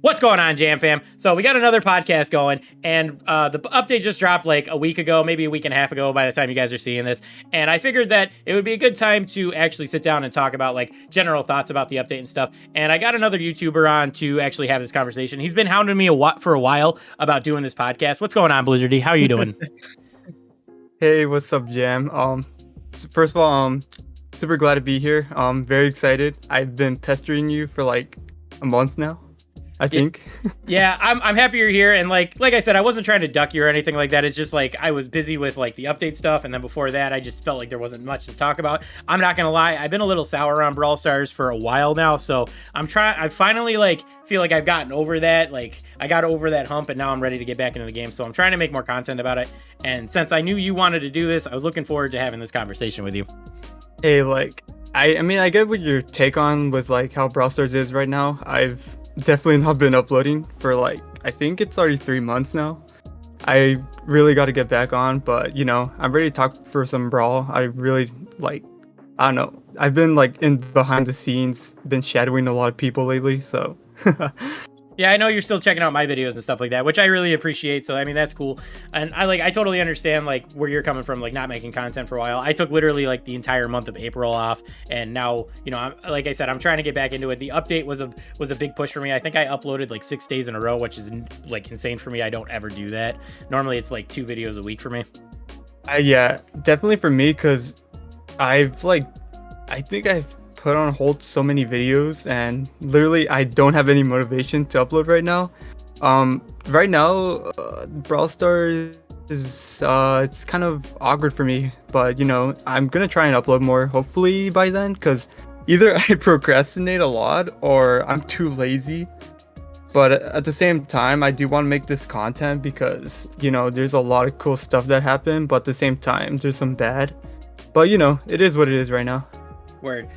What's going on, Jam Fam? So we got another podcast going, and the update just dropped like a week ago, maybe a week and a half ago by the time you guys are seeing this. And I figured that it would be a good time to actually sit down and talk about like general thoughts about the update and stuff. And I got another YouTuber on to actually have this conversation. He's been hounding me for a while about doing this podcast. What's going on, Blizzardy? How are you doing? Hey, what's up, Jam? First of all, super glad to be here. Very excited. I've been pestering you for like a month now, I think. Yeah, I'm happy you're here. And like I said, I wasn't trying to duck you or anything like that. It's just like I was busy with like the update stuff, and then before that, I just felt like there wasn't much to talk about. I'm not gonna lie, I've been a little sour on Brawl Stars for a while now, so I finally like feel like I've gotten over that. Like I got over that hump, and now I'm ready to get back into the game. So I'm trying to make more content about it. And since I knew you wanted to do this, I was looking forward to having this conversation with you. Hey, like, I mean, I get what your take on with like how Brawl Stars is right now. I've definitely not been uploading for like, I think it's already 3 months now. I really got to get back on, but you know, I'm ready to talk for some Brawl. I really like, I don't know. I've been like in behind the scenes, been shadowing a lot of people lately, so. Yeah, I know you're still checking out my videos and stuff like that, which I really appreciate. So, I mean, that's cool. And I totally understand like where you're coming from, like not making content for a while. I took literally like the entire month of April off. And now, you know, like I said, I'm trying to get back into it. The update was a big push for me. I think I uploaded like 6 days in a row, which is like insane for me. I don't ever do that. Normally it's like 2 videos a week for me. Yeah, definitely for me, because I think I've put on hold so many videos, and literally I don't have any motivation to upload right now. Right now, Brawl Stars is it's kind of awkward for me, but you know, I'm gonna try and upload more hopefully by then, because either I procrastinate a lot or I'm too lazy. But at the same time, I do want to make this content because, you know, there's a lot of cool stuff that happened, but at the same time there's some bad. But you know, it is what it is right now. Word.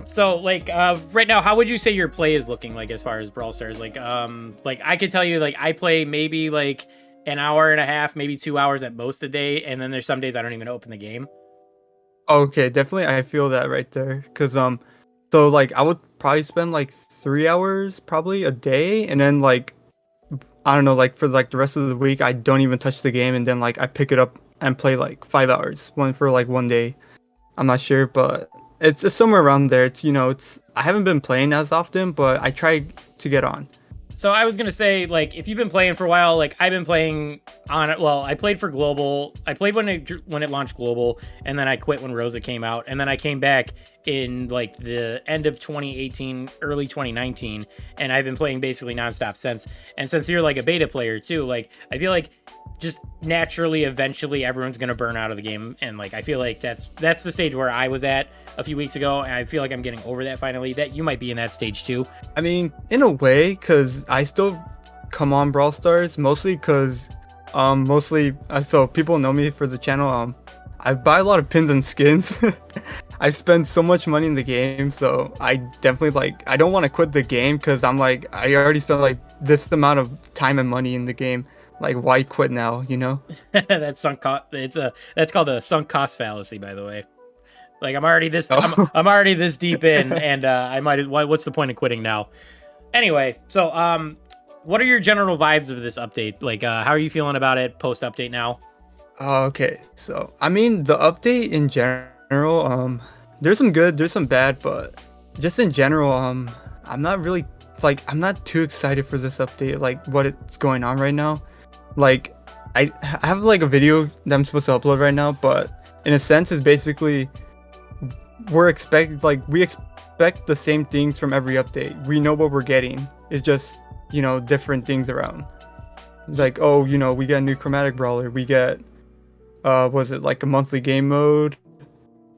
So like right now, how would you say your play is looking like as far as Brawl Stars? Like I could tell you, like I play maybe like an hour and a half, maybe 2 hours at most a day, and then there's some days I don't even open the game. Okay, definitely I feel that right there. Cause so like I would probably spend like 3 hours probably a day, and then like I don't know, like for like the rest of the week I don't even touch the game, and then like I pick it up and play like 5 hours one for like one day. I'm not sure, but it's somewhere around there. It's, you know, it's I haven't been playing as often, but I try to get on. So I was gonna say, like, if you've been playing for a while, like I've been playing on it. Well, I played for Global. I played when it launched Global, and then I quit when Rosa came out, and then I came back in like the end of 2018, early 2019, and I've been playing basically nonstop since. And since you're like a beta player too, like I feel like just naturally, eventually, everyone's gonna burn out of the game, and like I feel like that's the stage where I was at a few weeks ago, and I feel like I'm getting over that finally. That you might be in that stage too. I mean, in a way, because I still come on Brawl Stars mostly because so people know me for the channel. I buy a lot of pins and skins. I spend so much money in the game, so I definitely like I don't want to quit the game, because I'm like I already spent like this amount of time and money in the game. Like, why quit now, you know? That's sunk cost. That's called a sunk cost fallacy, by the way. Like I'm already this Oh. I'm already this deep in, and I might. What's the point of quitting now? Anyway, so what are your general vibes of this update? Like, how are you feeling about it post update now? Okay, so I mean the update in general, there's some good, there's some bad, but just in general, I'm not really like I'm not too excited for this update, like what it's going on right now. Like I have like a video that I'm supposed to upload right now, but in a sense, it's basically we expect the same things from every update. We know what we're getting. It's just, you know, different things around. Like, oh, you know, we get a new chromatic brawler. We get was it like a monthly game mode,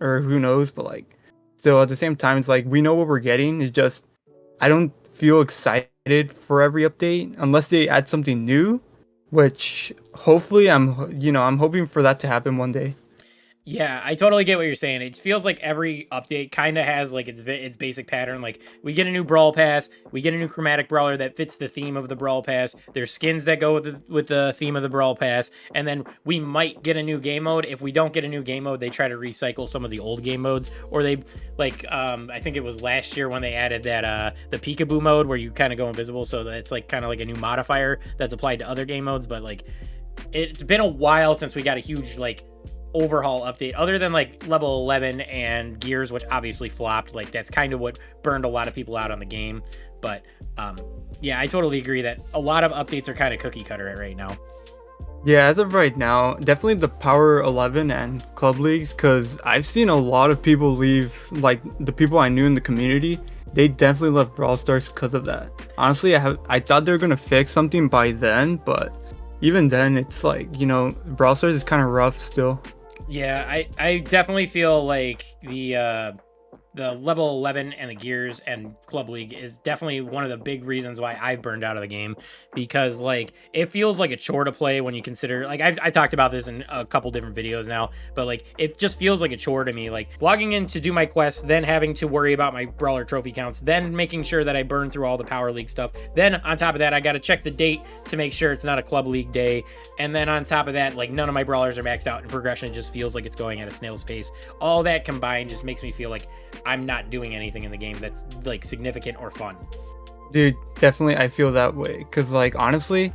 or who knows? But like, still at the same time, it's like we know what we're getting. It's just I don't feel excited for every update unless they add something new, which hopefully I'm hoping for that to happen one day. Yeah, I totally get what you're saying. It feels like every update kind of has like its basic pattern. Like we get a new brawl pass, we get a new chromatic brawler that fits the theme of the brawl pass. There's skins that go with the theme of the brawl pass, and then we might get a new game mode. If we don't get a new game mode, they try to recycle some of the old game modes, or they like I think it was last year when they added that the peekaboo mode where you kind of go invisible, so that it's like kind of like a new modifier that's applied to other game modes. But like it's been a while since we got a huge like overhaul update other than like level 11 and gears, which obviously flopped. Like that's kind of what burned a lot of people out on the game. But yeah, I totally agree that a lot of updates are kind of cookie cutter right now. Yeah, as of right now, definitely the Power 11 and Club Leagues, because I've seen a lot of people leave, like the people I knew in the community, they definitely left Brawl Stars because of that. Honestly, I thought they were going to fix something by then, but even then, it's like, Brawl Stars is kind of rough still. Yeah, I definitely feel like the level 11 and the gears and club league is definitely one of the big reasons why I've burned out of the game, because like it feels like a chore to play when you consider, like I've talked about this in a couple different videos now, but like it just feels like a chore to me, like logging in to do my quests, then having to worry about my brawler trophy counts, then making sure that I burn through all the power league stuff, then on top of that I got to check the date to make sure it's not a club league day, and then on top of that like none of my brawlers are maxed out and progression just feels like it's going at a snail's pace. All that combined just makes me feel like I'm not doing anything in the game that's like significant or fun. Dude, definitely I feel that way, because like honestly,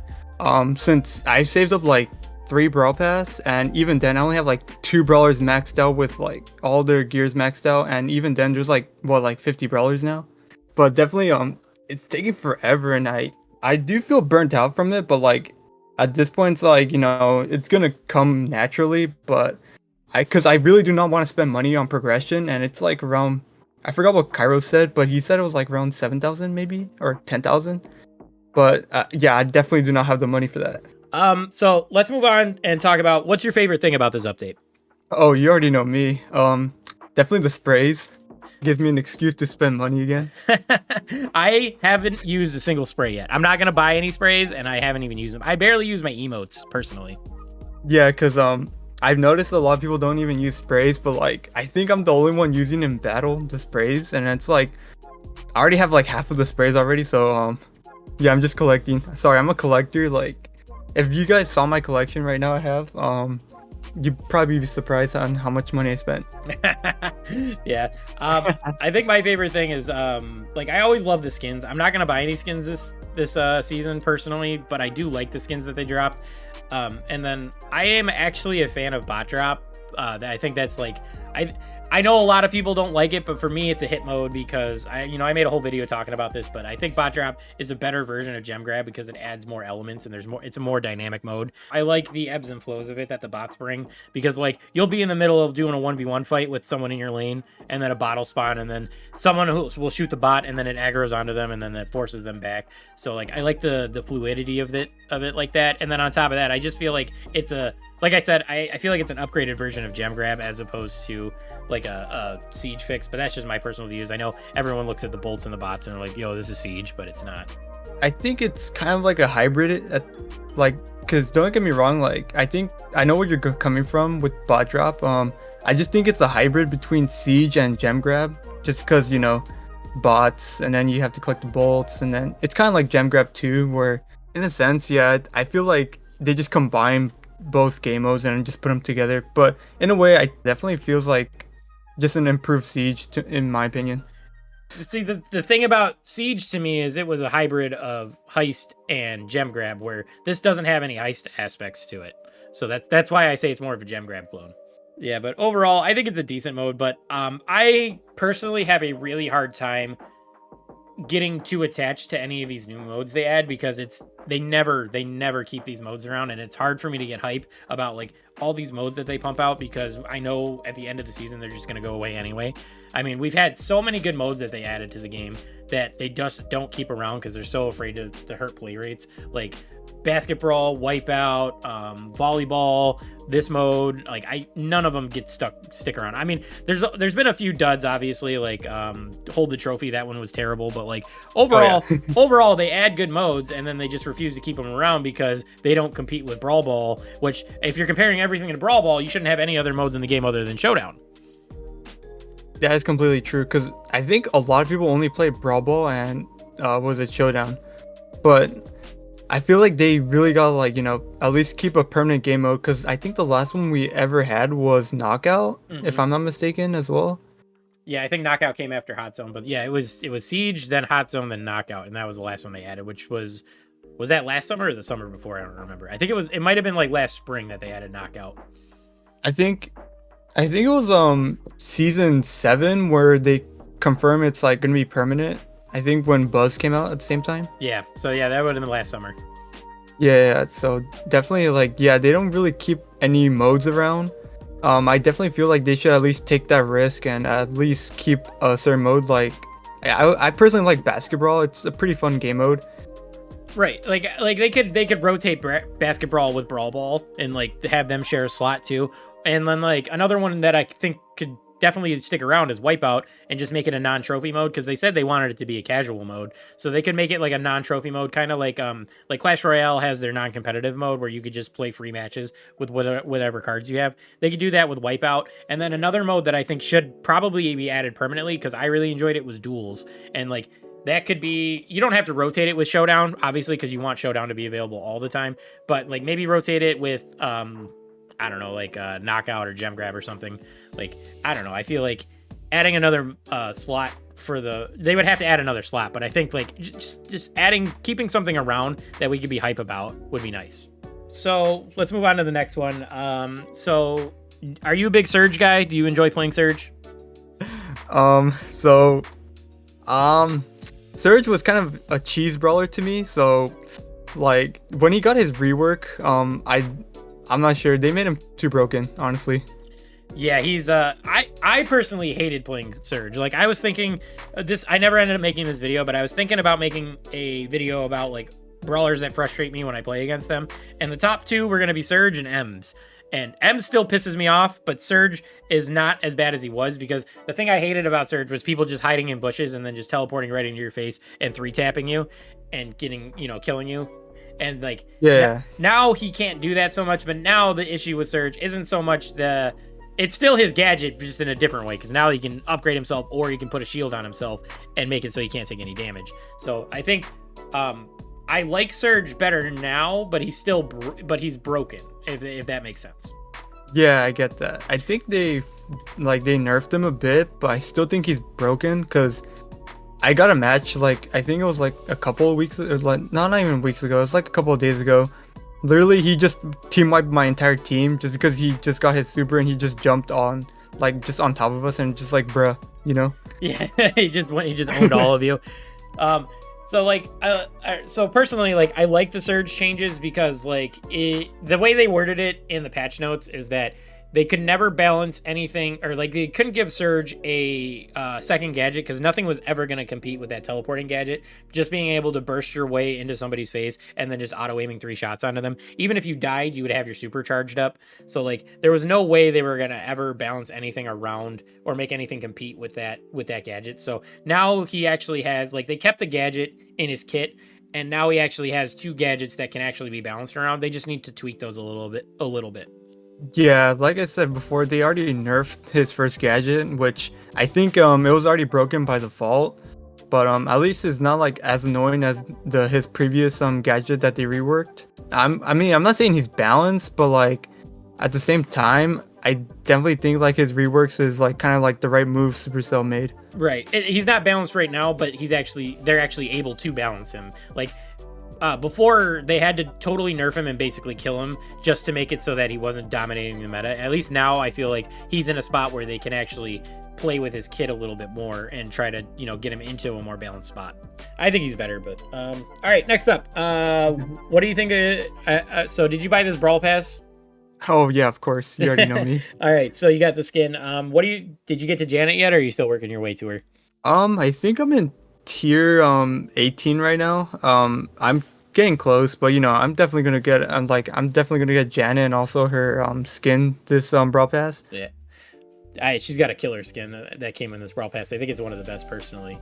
since I've saved up like 3 Brawl Pass, and even then I only have like 2 brawlers maxed out with like all their gears maxed out, and even then there's like 50 brawlers now. But definitely it's taking forever, and I do feel burnt out from it, but like at this point it's like, it's gonna come naturally, but because I really do not want to spend money on progression, and it's like around, I forgot what Cairo said, but he said it was like around 7,000 maybe, or 10,000. But yeah, I definitely do not have the money for that. So let's move on and talk about what's your favorite thing about this update. Oh, you already know me. Definitely the sprays. Gives me an excuse to spend money again. I haven't used a single spray yet. I'm not gonna buy any sprays, and I haven't even used them. I barely use my emotes personally. Yeah, because I've noticed a lot of people don't even use sprays, but like I think I'm the only one using in battle the sprays, and it's like I already have like half of the sprays already, so yeah, I'm just collecting. Sorry, I'm a collector. Like if you guys saw my collection right now I have, you'd probably be surprised on how much money I spent. Yeah. I think my favorite thing is like I always love the skins. I'm not gonna buy any skins this season personally, but I do like the skins that they dropped. And then I am actually a fan of bot drop. I think that's like I know a lot of people don't like it, but for me it's a hit mode because I made a whole video talking about this, but I think bot drop is a better version of gem grab because it adds more elements and it's a more dynamic mode. I like the ebbs and flows of it that the bots bring, because like you'll be in the middle of doing a 1v1 fight with someone in your lane, and then a bot will spawn, and then someone who will shoot the bot, and then it aggroes onto them, and then it forces them back. So like I like the fluidity of it like that. And then on top of that, I just feel like it's like I said, I feel like it's an upgraded version of gem grab as opposed to like a siege fix, but that's just my personal views. I know everyone looks at the bolts and the bots and are like, yo, this is siege, but it's not. I think it's kind of like a hybrid because don't get me wrong, like I think I know where you're coming from with bot drop. I just think it's a hybrid between siege and gem grab, just because bots, and then you have to collect the bolts, and then it's kind of like gem grab 2, where in a sense, yeah, I feel like they just combine both game modes and just put them together, but in a way I definitely feels like just an improved siege in my opinion. See, the thing about siege to me is it was a hybrid of heist and gem grab, where this doesn't have any heist aspects to it, so that's why I say it's more of a gem grab clone. Yeah, but overall I think it's a decent mode, but I personally have a really hard time getting too attached to any of these new modes they add, because they never keep these modes around, and it's hard for me to get hype about like all these modes that they pump out, because I know at the end of the season they're just going to go away anyway. I mean, we've had so many good modes that they added to the game that they just don't keep around because they're so afraid to hurt play rates, like basketball, wipeout, volleyball, this mode. Like none of them stick around. I mean, there's been a few duds, obviously, like hold the trophy, that one was terrible, but like overall, overall they add good modes, and then they just refuse to keep them around because they don't compete with Brawl Ball, which if you're comparing everything in Brawl Ball, you shouldn't have any other modes in the game other than Showdown. That is completely true, because I think a lot of people only play Brawl Ball and was it Showdown, but I feel like they really gotta, like, you know, at least keep a permanent game mode, because I think the last one we ever had was Knockout, if I'm not mistaken, as well. Yeah, I think Knockout came after Hot Zone, but yeah, it was Siege, then Hot Zone, then Knockout, and that was the last one they added, which was that last summer or the summer before? I don't remember. I think it might have been like last spring that they added Knockout. I think it was season 7 where they confirm it's like gonna be permanent. I think when Buzz came out at the same time. Yeah, so yeah, that would have been last summer. Yeah, so definitely, like, yeah, they don't really keep any modes around. I definitely feel like they should at least take that risk and at least keep a certain mode. Like, I personally like Basketball. It's a pretty fun game mode. Right, like they could rotate Basketball with Brawl Ball and like have them share a slot too. And then like another one that I think could definitely stick around is Wipeout, and just make it a non-trophy mode, because they said they wanted it to be a casual mode, so they could make it like a non-trophy mode, kind of like Clash Royale has their non-competitive mode where you could just play free matches with whatever cards you have. They could do that with Wipeout. And then another mode that I think should probably be added permanently, because I really enjoyed it, was Duels. And like that could be, you don't have to rotate it with Showdown, obviously, because you want Showdown to be available all the time, but like maybe rotate it with I don't know, like Knockout or Gem Grab or something. Like, I don't know. I feel like adding another slot they would have to add another slot, but I think like just keeping something around that we could be hype about would be nice. So let's move on to the next one. So are you a big Surge guy? Do you enjoy playing Surge? Surge was kind of a cheese brawler to me. So like when he got his rework, I'm not sure. They made him too broken, honestly. Yeah, he's I personally hated playing Surge. Like I was thinking this, I never ended up making this video, but I was thinking about making a video about like brawlers that frustrate me when I play against them. And the top 2 were going to be Surge and Ems. And Ems still pisses me off, but Surge is not as bad as he was, because the thing I hated about Surge was people just hiding in bushes and then just teleporting right into your face and 3-tapping you and getting, killing you. And like, yeah, now he can't do that so much, but now the issue with Surge isn't so much it's still his gadget, just in a different way, because now he can upgrade himself, or he can put a shield on himself and make it so he can't take any damage. So I think I like Surge better now, but he's broken, if that makes sense. Yeah, I get that. I think they nerfed him a bit, but I still think he's broken, because I got a match, like, I think it was like a couple of weeks, or like, not even weeks ago, it was like a couple of days ago. Literally, he just team wiped my entire team just because he just got his super and he just jumped on, like, just on top of us, and just like, bruh, Yeah, he just owned all of you. So like, so personally, like, I like the Surge changes, because like the way they worded it in the patch notes is that they could never balance anything, or like they couldn't give Surge a second gadget, because nothing was ever going to compete with that teleporting gadget. Just being able to burst your way into somebody's face and then just auto-aiming 3 shots onto them. Even if you died, you would have your super charged up. So like there was no way they were going to ever balance anything around or make anything compete with that gadget. So now he actually has, like, they kept the gadget in his kit, and now he actually has 2 gadgets that can actually be balanced around. They just need to tweak those a little bit. Yeah, like I said before, they already nerfed his first gadget, which I think it was already broken by default, but at least it's not like as annoying as his previous gadget that they reworked. I mean, I'm not saying he's balanced, but like at the same time, I definitely think like his reworks is like kind of like the right move Supercell made. Right. He's not balanced right now, but they're actually able to balance him. Like, before, they had to totally nerf him and basically kill him just to make it so that he wasn't dominating the meta. At least now I feel like he's in a spot where they can actually play with his kit a little bit more and try to, get him into a more balanced spot. I think he's better, but all right, next up. What do you think so did you buy this Brawl Pass? Oh yeah, of course. You already know me. All right, so you got the skin. Did you get to Janet yet, or are you still working your way to her? I think I'm in tier 18 right now. I'm getting close, but I'm definitely gonna get Janet and also her skin this Brawl Pass. Yeah, she's got a killer skin that came in this Brawl Pass. I think it's one of the best personally.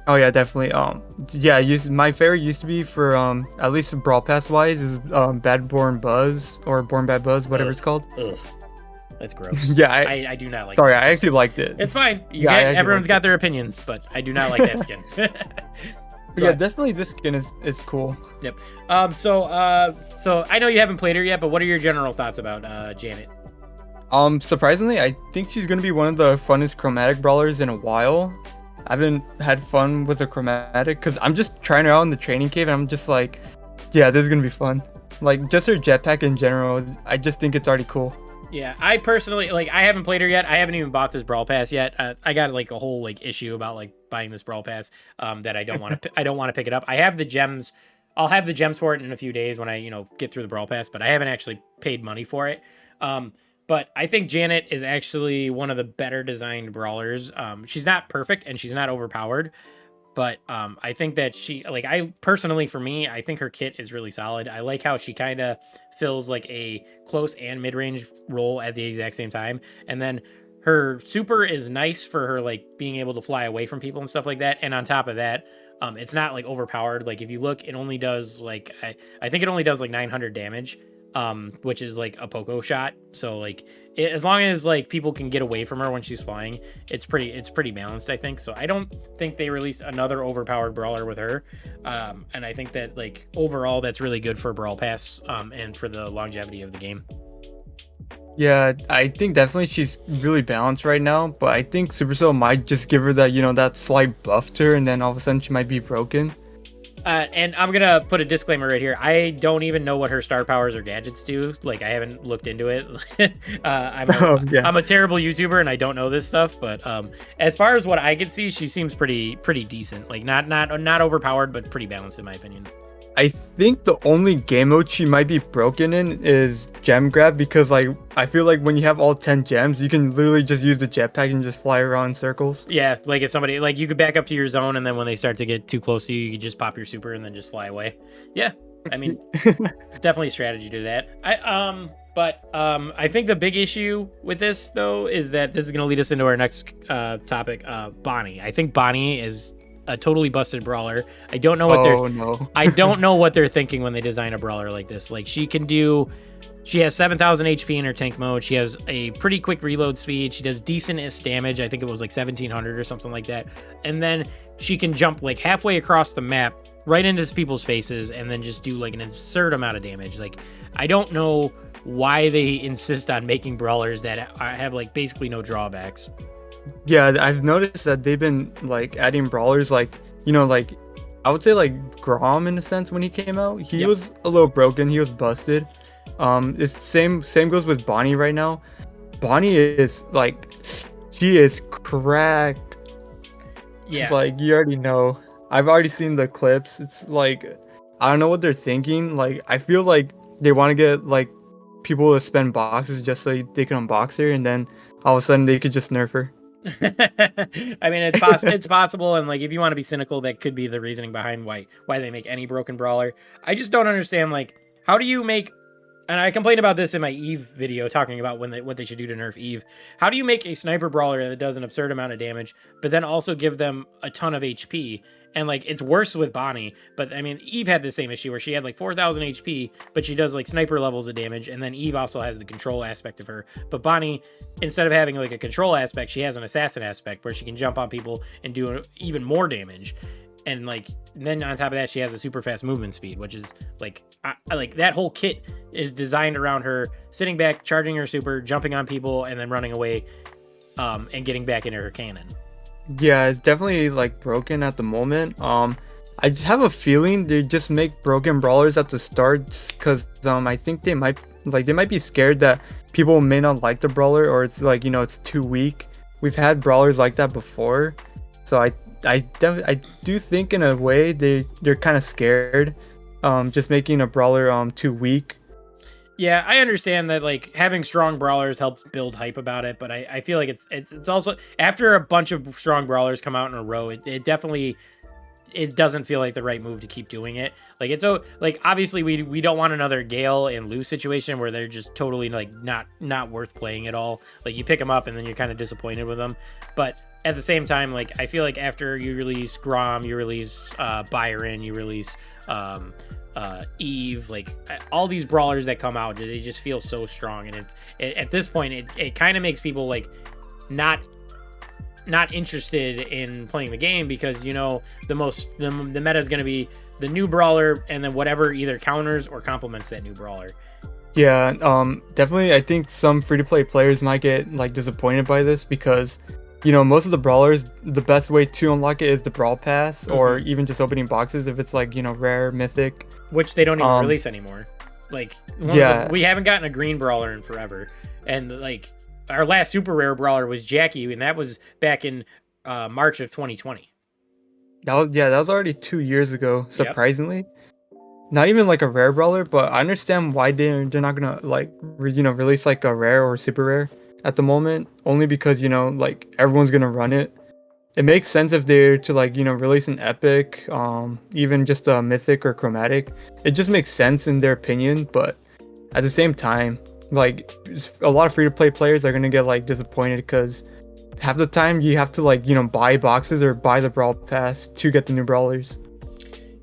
Oh yeah, definitely. Yeah, my favorite used to be for at least Brawl Pass wise is Bad Born Buzz or Born Bad Buzz, whatever Ugh, it's called. ugh, that's gross. Yeah, I do not like sorry, that I skin. actually liked it. It's fine. Yeah, I actually Everyone's liked got it. their opinions, but I do not like that skin. But yeah, definitely this skin is cool. Yep. So I know you haven't played her yet, but what are your general thoughts about Janet? Surprisingly, I think she's gonna be one of the funnest chromatic brawlers in a while. I haven't had fun with a chromatic because I'm just trying her out in the training cave, and I'm just like, yeah, this is gonna be fun. Like just her jetpack in general, I just think it's already cool. Yeah, I personally I haven't played her yet. I haven't even bought this Brawl Pass yet. I got like a whole like issue about like buying this Brawl Pass that I don't want to I don't want to pick it up. I have the gems. I'll have the gems for it in a few days when I get through the Brawl Pass, but I haven't actually paid money for it. But I think Janet is actually one of the better designed brawlers. She's not perfect and she's not overpowered, but I think that I personally, for me, I think her kit is really solid. I like how she kind of fills like a close and mid-range role at the exact same time. And then her super is nice for her like being able to fly away from people and stuff like that. And on top of that, it's not like overpowered. Like if you look, it only does like I think it only does like 900 damage, which is like a poco shot. So like as long as like people can get away from her when she's flying, it's pretty balanced, I think. So I don't think they release another overpowered brawler with her, and I think that like overall that's really good for Brawl Pass, and for the longevity of the game. Yeah, I think definitely she's really balanced right now, but I think Supercell might just give her that, that slight buff to her, and then all of a sudden she might be broken. And I'm gonna put a disclaimer right here. I don't even know what her star powers or gadgets do. Like I haven't looked into it. I'm a terrible YouTuber and I don't know this stuff. But as far as what I could see, she seems pretty decent. Like not overpowered, but pretty balanced in my opinion. I think the only game mode she might be broken in is gem grab, because like I feel like when you have all 10 gems, you can literally just use the jetpack and just fly around in circles. Yeah, like if somebody like you could back up to your zone, and then when they start to get too close to you, you could just pop your super and then just fly away. Yeah, I mean, definitely a strategy to that. I think the big issue with this though is that this is going to lead us into our next topic. Bonnie. I think Bonnie is a totally busted brawler. I don't know what I don't know what they're thinking when they design a brawler like this. Like she has 7,000 HP in her tank mode. She has a pretty quick reload speed. She does decent-ish damage. I think it was like 1,700 or something like that. And then she can jump like halfway across the map right into people's faces and then just do like an absurd amount of damage. Like I don't know why they insist on making brawlers that have like basically no drawbacks. Yeah, I've noticed that they've been like adding brawlers like like I would say like Grom in a sense. When he came out, he was a little broken. He was busted. It's same goes with Bonnie right now. Bonnie is like, she is cracked. Yeah, it's like you already know. I've already seen the clips. It's like I don't know what they're thinking. Like I feel like they want to get like people to spend boxes just so they can unbox her, and then all of a sudden they could just nerf her. I mean, it's possible, and like if you want to be cynical, that could be the reasoning behind why they make any broken brawler. I just don't understand, like, how do you make, and I complained about this in my Eve video talking about what they should do to nerf Eve. How do you make a sniper brawler that does an absurd amount of damage, but then also give them a ton of HP? And like it's worse with Bonnie, but I mean Eve had the same issue where she had like 4,000 HP, but she does like sniper levels of damage, and then Eve also has the control aspect of her. But Bonnie, instead of having like a control aspect, she has an assassin aspect where she can jump on people and do even more damage. And like then on top of that, she has a super fast movement speed, which is like I like that whole kit is designed around her sitting back, charging her super, jumping on people, and then running away, and getting back into her cannon. Yeah, it's definitely like broken at the moment. I just have a feeling they just make broken brawlers at the start because I think they might be scared that people may not like the brawler, or it's like it's too weak. We've had brawlers like that before, so I do think in a way they're kind of scared, just making a brawler too weak. Yeah, I understand that like having strong brawlers helps build hype about it, but I feel like it's also after a bunch of strong brawlers come out in a row, it definitely doesn't feel like the right move to keep doing it. Like it's like obviously we don't want another Gale and Lou situation where they're just totally like not worth playing at all. Like you pick them up and then you're kind of disappointed with them. But at the same time, like I feel like after you release Grom, you release Byron, you release Eve, like all these brawlers that come out, they just feel so strong, and at this point it kind of makes people like not interested in playing the game, because you know the meta is going to be the new brawler and then whatever either counters or complements that new brawler. Yeah, definitely. I think some free-to-play players might get like disappointed by this because, you know, most of the brawlers, the best way to unlock it is the brawl pass, or even just opening boxes if it's like, you know, rare, mythic, which they don't even release anymore. Like, we haven't gotten a green brawler in forever, and like our last super rare brawler was Jackie, and that was back in March of 2020. That was already 2 years ago, surprisingly. Yep. Not even like a rare brawler, but I understand why they're not gonna like release like a rare or super rare at the moment, only because, you know, like everyone's gonna run it. It makes sense if they're to like, you know, release an epic, even just a mythic or chromatic. It just makes sense in their opinion, but at the same time, like a lot of free-to-play players are gonna get like disappointed because half the time you have to like, you know, buy boxes or buy the brawl pass to get the new brawlers.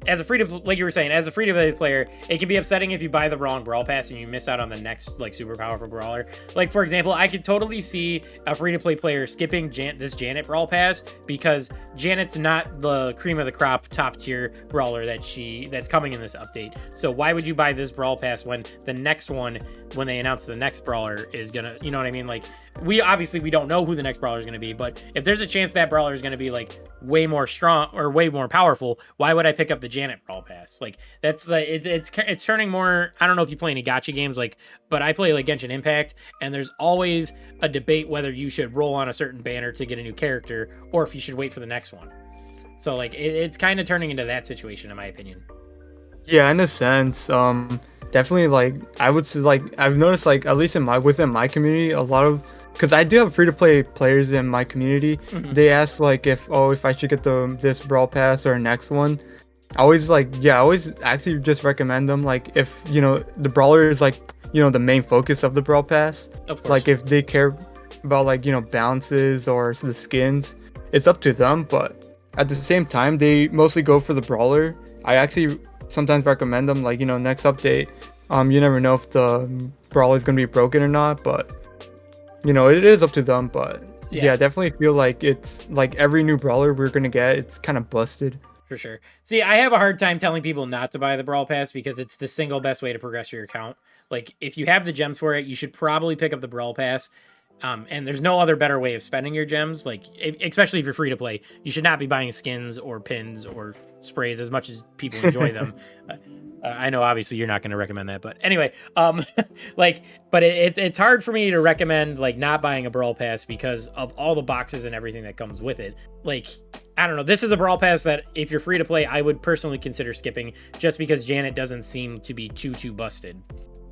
As a like you were saying, as a free-to-play player, it can be upsetting if you buy the wrong brawl pass and you miss out on the next like super powerful brawler. Like for example, I could totally see a free-to-play player skipping this Janet brawl pass because Janet's not the cream of the crop top tier brawler that's coming in this update. So why would you buy this brawl pass when the next one, when they announce the next brawler is gonna, you know what I mean? Like we don't know who the next brawler is gonna be, but if there's a chance that brawler is gonna be like way more strong or way more powerful, why would I pick up the Janet brawl pass? Like that's like it's turning more. I don't know if you play any gacha games, like, but I play like Genshin Impact, and there's always a debate whether you should roll on a certain banner to get a new character or if you should wait for the next one. So like it's kind of turning into that situation, in my opinion. Yeah, in a sense, definitely. Like I would say, like I've noticed, like at least within my community, a lot of, because I do have free-to-play players in my community. They ask like if I should get this brawl pass or next one. I always actually just recommend them, like if, you know, the brawler is like, you know, the main focus of the brawl pass. Of course. Like if they care about like, you know, balances or the skins, it's up to them. But at the same time, they mostly go for the brawler. I actually sometimes recommend them, like, you know, next update. You never know if the brawler is gonna be broken or not, but you know, it is up to them. But yeah, I definitely feel like it's like every new brawler we're gonna get, it's kind of busted. For sure. See, I have a hard time telling people not to buy the Brawl Pass because it's the single best way to progress your account. Like, if you have the gems for it, you should probably pick up the Brawl Pass. And there's no other better way of spending your gems. Like, especially if you're free to play, you should not be buying skins or pins or sprays as much as people enjoy them. I know obviously you're not going to recommend that, but anyway, like, but it's hard for me to recommend like not buying a Brawl Pass because of all the boxes and everything that comes with it. Like, I don't know. This is a Brawl Pass that if you're free to play, I would personally consider skipping just because Janet doesn't seem to be too busted.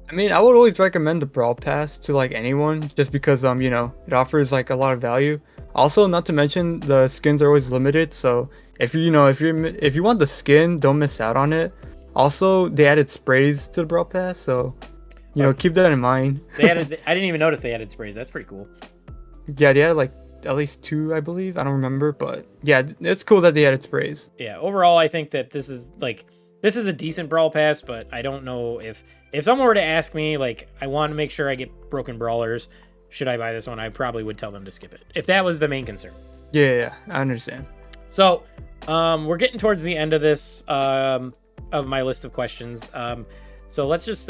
I mean, I would always recommend the Brawl Pass to like anyone just because you know, it offers like a lot of value. Also, not to mention the skins are always limited, so if you want the skin, don't miss out on it. Also, they added sprays to the Brawl Pass, so you know, keep that in mind. I didn't even notice they added sprays. That's pretty cool. Yeah, they added like at least 2, I believe. I don't remember, but yeah, it's cool that they added sprays. Yeah, overall, I think that this is a decent Brawl Pass, but I don't know if someone were to ask me, like, I want to make sure I get broken brawlers, should I buy this one? I probably would tell them to skip it if that was the main concern. Yeah, I understand. So, we're getting towards the end of this of my list of questions. So let's just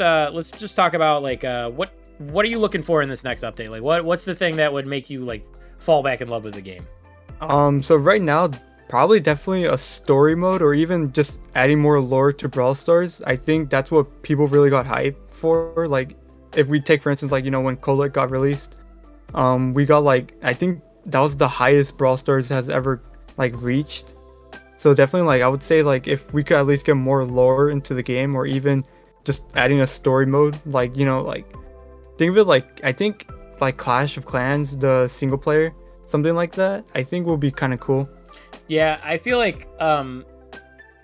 talk about like what are you looking for in this next update? Like what's the thing that would make you like fall back in love with the game? So right now, probably definitely a story mode, or even just adding more lore to Brawl Stars. I think that's what people really got hyped for. Like if we take for instance, like, you know, when Colette got released, we got like, I think that was the highest Brawl Stars has ever like reached. So definitely, like, I would say, like, if we could at least get more lore into the game, or even just adding a story mode, like, you know, like, think of it like, I think, like, Clash of Clans, the single player, something like that, I think will be kind of cool. Yeah, I feel like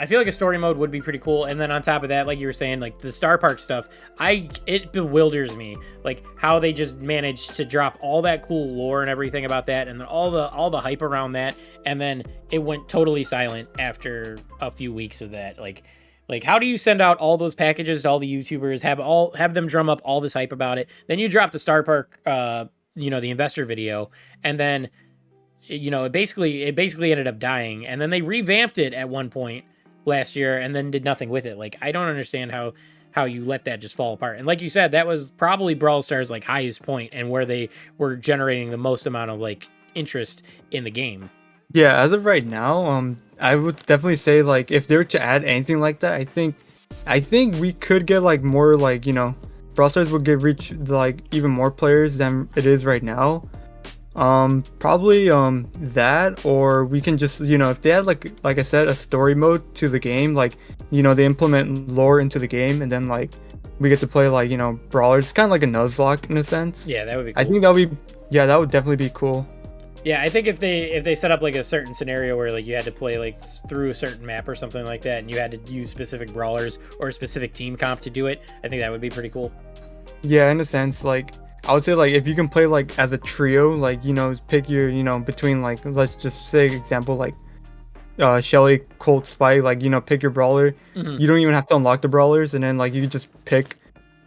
I feel like a story mode would be pretty cool. And then on top of that, like you were saying, like the Star Park stuff, it bewilders me, like how they just managed to drop all that cool lore and everything about that, and then all the hype around that, and then it went totally silent after a few weeks of that. Like how do you send out all those packages to all the YouTubers, have them drum up all this hype about it, then you drop the Star Park, the investor video, and then it basically ended up dying, and then they revamped it at one point last year and then did nothing with it. Like, I don't understand how you let that just fall apart. And like you said, that was probably Brawl Stars like highest point and where they were generating the most amount of like interest in the game. Yeah, as of right now, I would definitely say like if they were to add anything like that, I think we could get like more like, Brawl Stars would reach like even more players than it is right now. Probably that, or we can just, if they have like I said, a story mode to the game, like, they implement lore into the game, and then like we get to play like, brawler. It's kind of like a Nuzlocke in a sense. Yeah, that would be cool. I think that would definitely be cool. Yeah, I think if they set up like a certain scenario where like you had to play like through a certain map or something like that, and you had to use specific brawlers or a specific team comp to do it, I think that would be pretty cool. Yeah, in a sense, like I would say like if you can play like as a trio, like, pick your, between like, let's just say example like Shelly, Colt, Spike, like, pick your brawler. Mm-hmm. You don't even have to unlock the brawlers, and then like you just pick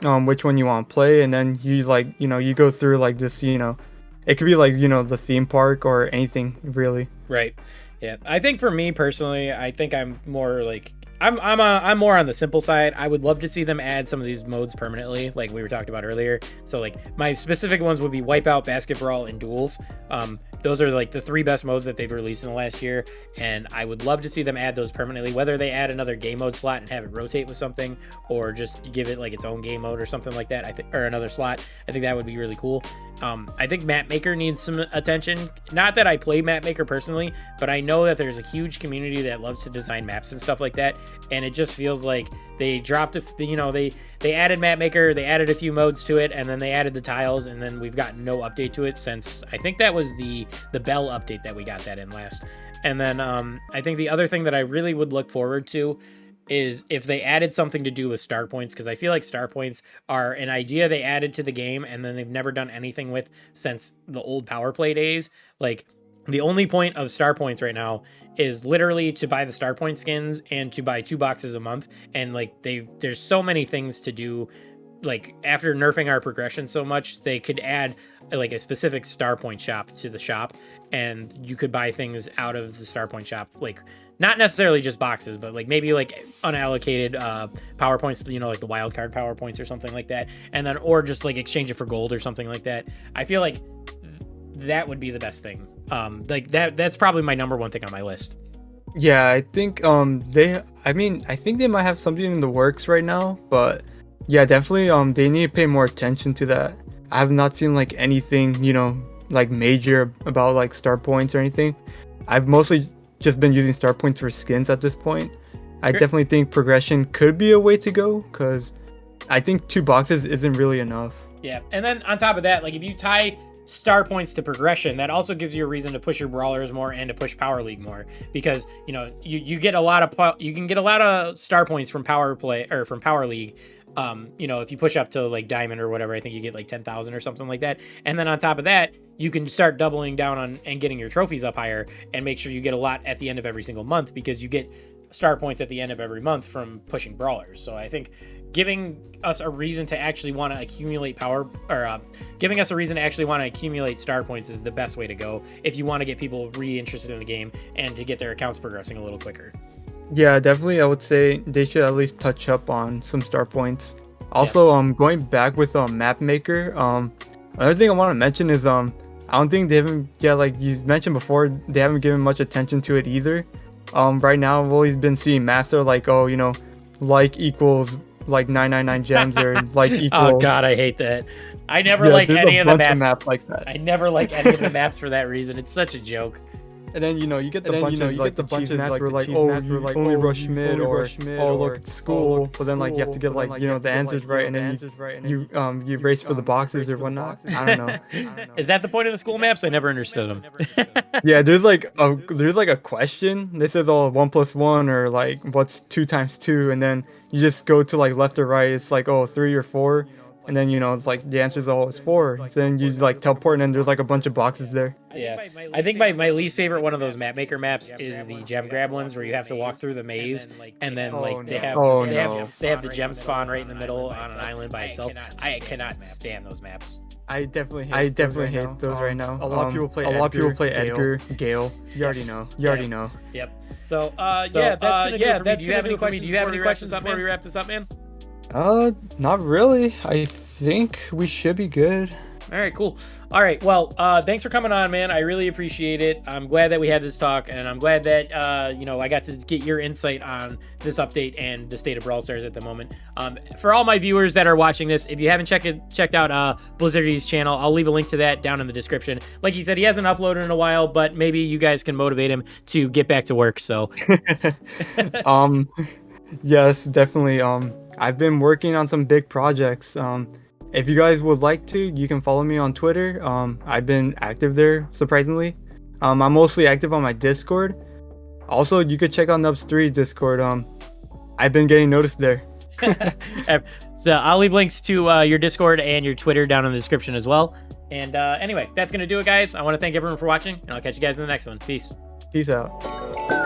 which one you want to play, and then you like, you go through like this, it could be like, the theme park or anything really. Right. Yeah. I think for me personally, I think I'm more like I'm more on the simple side. I would love to see them add some of these modes permanently, like we were talking about earlier. So like my specific ones would be Wipeout, Basket Brawl, and Duels. Those are like the 3 best modes that they've released in the last year, and I would love to see them add those permanently, whether they add another game mode slot and have it rotate with something, or just give it like its own game mode or something like that. I think, or another slot. I think that would be really cool. I think Map Maker needs some attention. Not that I play Map Maker personally, but I know that there's a huge community that loves to design maps and stuff like that, and it just feels like they dropped they added Map Maker, they added a few modes to it, and then they added the tiles, and then we've gotten no update to it since I think that was the Bell update that we got that in last. And then I think the other thing that I really would look forward to is if they added something to do with star points, because I feel like star points are an idea they added to the game and then they've never done anything with since the old power play days. Like, the only point of star points right now is literally to buy the star point skins and to buy 2 boxes a month, and like there's so many things to do. Like, after nerfing our progression so much, they could add like a specific star point shop to the shop, and you could buy things out of the star point shop, like not necessarily just boxes, but like maybe like unallocated power points, like the wild card power points or something like that, and then or just like exchange it for gold or something like that. I feel like that would be the best thing. Like that's probably my number one thing on my list. Yeah, I think I think they might have something in the works right now, but yeah, definitely they need to pay more attention to that. I have not seen like anything, like major about like star points or anything. I've mostly just been using star points for skins at this point. I definitely think progression could be a way to go, because I think 2 boxes isn't really enough. Yeah, and then on top of that, like if you tie star points to progression, that also gives you a reason to push your brawlers more and to push power league more, because you get a lot of you can get a lot of star points from power play or from power league. If you push up to like diamond or whatever, I think you get like 10,000 or something like that. And then on top of that, you can start doubling down on and getting your trophies up higher and make sure you get a lot at the end of every single month, because you get star points at the end of every month from pushing brawlers. So I think giving us a reason to actually want to accumulate giving us a reason to actually want to accumulate star points is the best way to go if you want to get people re-interested in the game and to get their accounts progressing a little quicker. Yeah, definitely. I would say they should at least touch up on some star points. Also, going back with Map Maker, another thing I want to mention is I don't think they haven't, like you mentioned before, they haven't given much attention to it either. Right now I've always been seeing maps that are like, like equals like 999 gems or like equals. Oh god, I hate that. I never like any of the maps map like that. I never like any of the maps for that reason. It's such a joke. And then you get the bunch of like the cheese maps where like, oh, you only rush mid, or oh, look, it's school. But then like you have to get like the answers right, and then you race for the boxes or whatnot. I don't know. Is that the point of the school maps? I never understood them. Yeah, there's like a question. This says, oh, 1 + 1, or like what's 2 × 2, and then you just go to like left or right. It's like, oh, 3 or 4. And then it's like the answer is, oh, it's 4. So then you like teleport, and then there's like a bunch of boxes there. Yeah, I think my least favorite one of those map maker maps is the gem grab ones, where you have to walk through the maze, and then like they have the gem spawn right in the middle on an island by itself. I cannot stand those maps. I definitely hate those right now. A lot of people play Edgar, Gale. You already know. Yep. So yeah, that's gonna do it for me. Do you have any questions? Do you have any questions before we wrap this up, man? Not really. I think we should be good. All right, cool. All right, well, thanks for coming on, man. I really appreciate it. I'm glad that we had this talk, and I'm glad that I got to get your insight on this update and the state of Brawl Stars at the moment. For all my viewers that are watching this, if you haven't checked out Blizzardy's channel, I'll leave a link to that down in the description. Like he said, he hasn't uploaded in a while, but maybe you guys can motivate him to get back to work. So, yes, definitely. I've been working on some big projects. If you guys would like to, you can follow me on Twitter. I've been active there, surprisingly. I'm mostly active on my Discord. Also, you could check out Nubs3 Discord. I've been getting noticed there. So I'll leave links to your Discord and your Twitter down in the description as well. And anyway, that's going to do it, guys. I want to thank everyone for watching, and I'll catch you guys in the next one. Peace. Peace out.